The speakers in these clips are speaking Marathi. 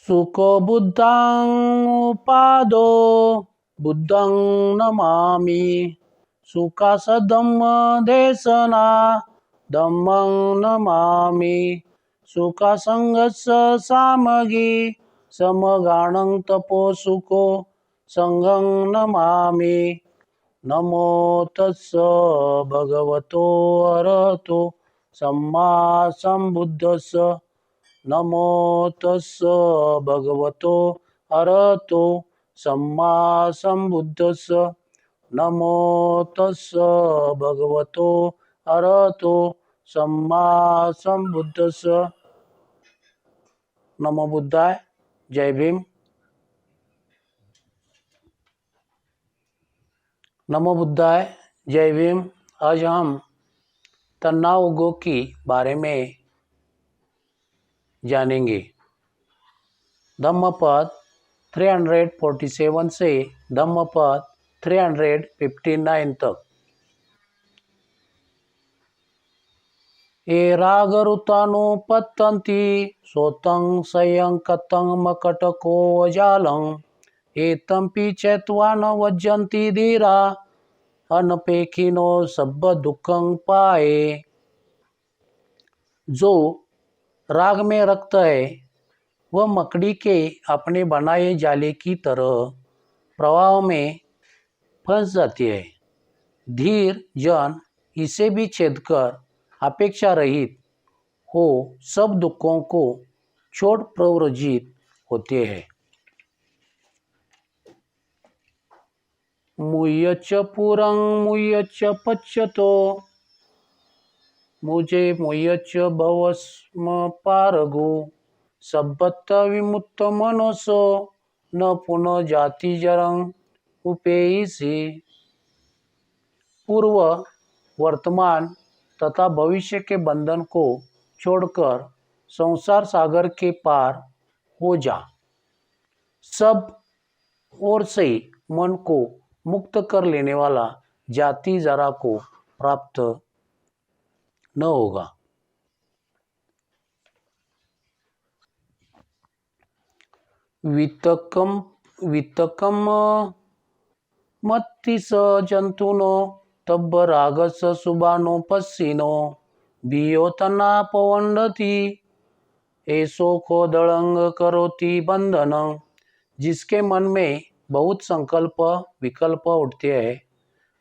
सुको बुद्धं पादो बुद्धं नमामि। सुखासधम्म देशना धम्मं नमामि। सुखासंगस्स सामगी समगानं तपो सुखो संघं नमामि। नमो तस्स भगवतो अरहतो सम्मा संबुद्धस्स। नमो तस्स भगवतो अरहतो सम्मा संबुद्धस्स। नमो तस्स भगवतो अरहतो सम्मा संबुद्धस्स। नमो बुद्धाय। जय भीम। नमो बुद्धाय। जय भीम। आज हम तन्नाउगो के बारे में जानेंगे। धम्मपद 347 से धम्मपद 359 तक। ए रागरुतानुपतन्ति सोतं सयं कतं मकटको जालं। एतंपि चैत्वा न वज्जन्ति धीरा अनपेक्षिनो सब दुखं पाए। जो राग में रक्त है वह मकड़ी के अपने बनाए जाले की तरह प्रवाह में फंस जाती है। धीर जन इसे भी छेदकर अपेक्षा रहित हो सब दुखों को छोड़ प्रव्रजित होते हैं। मुय्यच पुरं मुय्यच पच्यतो मुझे मुय्यच भवस्म पारगो। सब्बत विमुक्त मनसो न पुनः जाति जरं उपेयसी। पूर्व वर्तमान तथा भविष्य के बंधन को छोड़कर संसार सागर के पार हो जा। सब ओर से मन को मुक्त कर लेने वाला जाति जरा को प्राप्त न होगा। वितकम मत्तिस जंतुनो तब रागस सुबानो पस्सिनो। बियो तना पवंडती ऐसो को दड़ंग करोति बंधन। जिसके मन में बहुत संकल्प विकल्प उठते हैं,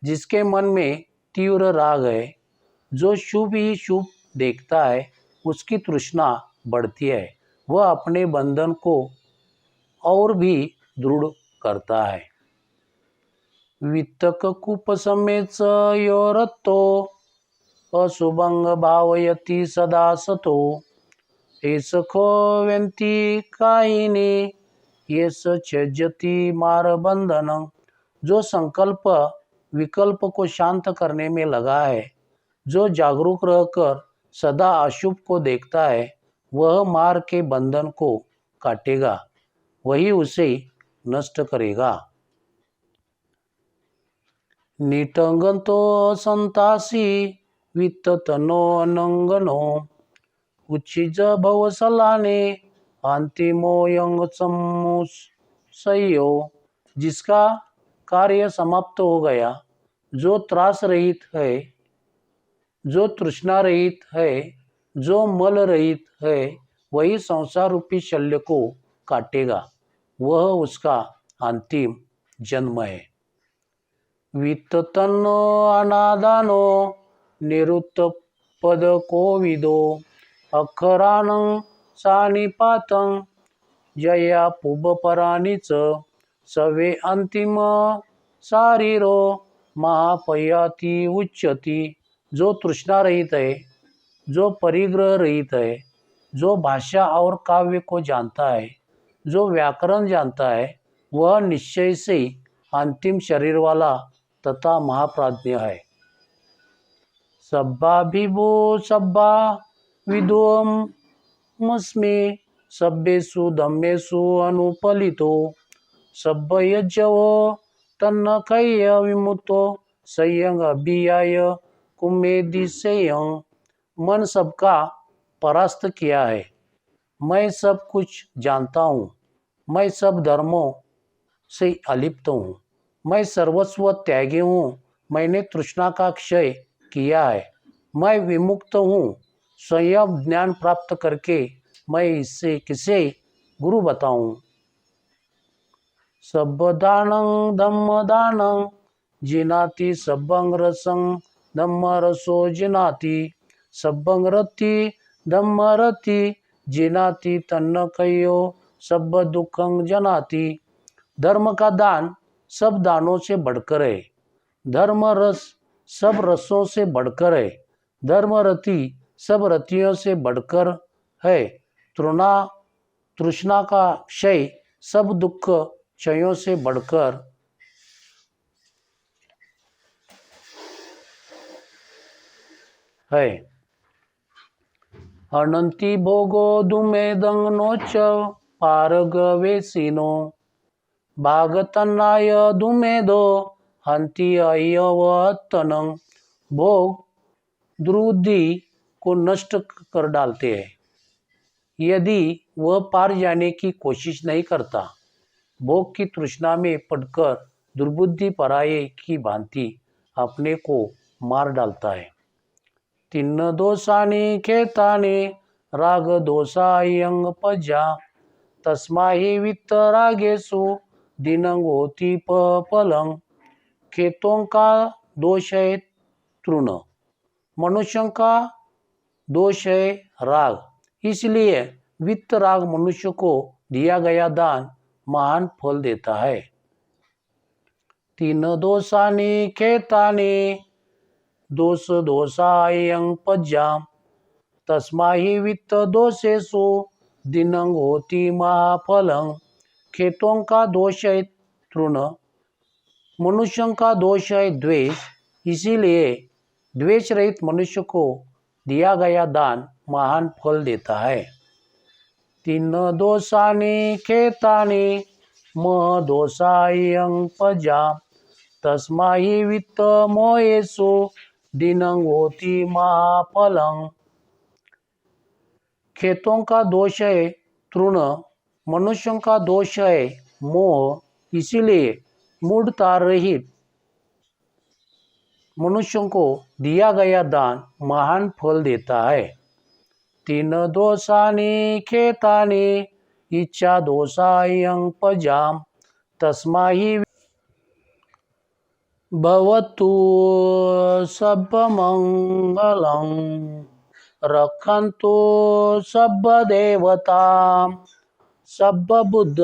जिसके मन में तीव्र राग है, जो शुभ ही शुभ देखता है, उसकी तृष्णा बढ़ती है। वह अपने बंधन को और भी दृढ़ करता है। वितक कूप समेत योरतो अशुभंग भावयति सदा सतो। एस खो व्यंती काहिनी येस त्यजति मार बंधन। जो संकल्प विकल्प को शांत करने में लगा है, जो जागरूक रहकर सदा अशुभ को देखता है, वह मार के बंधन को काटेगा, वही उसे नष्ट करेगा। निटंगतो संतासी वित्ततनो अनंगनो। उच्चिज भवसलाने अंतिमो यंग समुसयो। जिसका कार्य समाप्त हो गया, जो त्रास रहित है, जो तृष्णा रहित है, जो मल रहित है, वही संसार रूपी शल्य को काटेगा, वह उसका अंतिम जन्म है। वित्ततनो अनादानो निरुत्त पद कोविदो। अखरानं सानिपातं जया पुबपराणीच। सवे अंतिम शारीरो महापयाति उच्यति। जो तृष्णा रहित है, जो परिग्रह रहित है, जो भाषा और काव्य को जानता है, जो व्याकरण जानता है, वह निश्चय से अंतिम शरीर वाला तथा महाप्राज्ञ है। सब्बा विभो सब्बा विदोमस्मि सब्बेषु धम्मेषु अनुपलितो। सब्ब यज्ञो तन्नकय्य विमुतो संयंग अभियाय कुमेदिसेयं। मन सबका परास्त किया है, मैं सब कुछ जानता हूँ, मैं सब धर्मों से अलिप्त हूँ, मैं सर्वस्व त्यागी हूँ, मैंने तृष्णा का क्षय किया है, मैं विमुक्त हूँ, स्वयं ज्ञान प्राप्त करके मैं इससे किसे गुरु बताऊं। सब्बदानं धम्मदानं जिनाति सब्बं रसं धम्मरसो जिनाति सब्बं रति धम्मरति जिनाति तन्न कयो सब दुखं जनाति। धर्म का दान सब दानों से बढ़कर है, धर्म रस सब रसों से बढ़कर है, धर्म रति सब रतियों से बढ़कर है, तृणा तृष्णा का क्षय सब दुख क्षयों से बढ़कर है। अनंति भोगो दुमेदं नोच पारग वेसिनो भागतनाय दुमेदो हंति अयवतनं। भोग दुर्बुद्धि को नष्ट कर डालते हैं यदि वह पार जाने की कोशिश नहीं करता। भोग की तृष्णा में पड़कर दुर्बुद्धि पराये की भांति अपने को मार डालता है। तिन्न दोषानि खेतानि राग दोषायंग पजा तस्माहि वित्त रागेशु दिनं होती पलंग। खेतों का दोष है तृण, मनुष्यों का दोष है राग, इसलिए वित्त राग मनुष्य को दिया गया दान महान फल देता है। तीन दोषानि खेतानि दोष दोषायं पज्याम तस्माहि वित्त दोषेषु दिनं होती महाफलं। खेतों का दोष है तृण, मनुष्यों का दोष है द्वेष, इसीलिए द्वेष रहित मनुष्य को दिया गया दान महान फल देता है। तीन दोषानि खेतानि मह दोषायं पजा तस्माहि वित्त मोहेषु दिनं होती महाफलं। खेतों का दोष है तृण, मनुष्यों का दोष है मोह, इसीलिए मूढ़ता रहित मनुष्यों को दिया गया दान महान फल देता है। तीन दोषानि खेतानि इच्छा दोषायं पजाम तस्माहि भवतु सर्वमंगलं रक्षन्तु सर्वदेवता सर्वबुद्धानुभावेन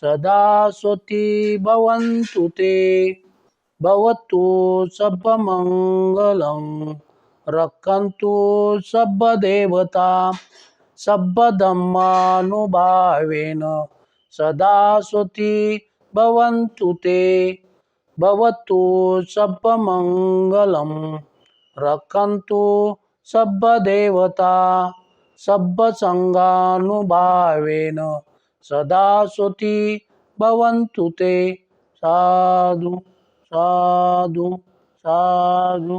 सदा स्वस्ति भवन्तु ते। भवतु सर्वमंगलं रक्षन्तु सर्वदेवता सर्वधर्मानुभावेन सदा स्वस्ति भवन्तु ते। भवतु सर्वमंगलं रक्षन्तु सर्वदेवता सर्वसंगानुभावेन सदा स्वस्ति भवन्तु ते। साधु साधु साधु।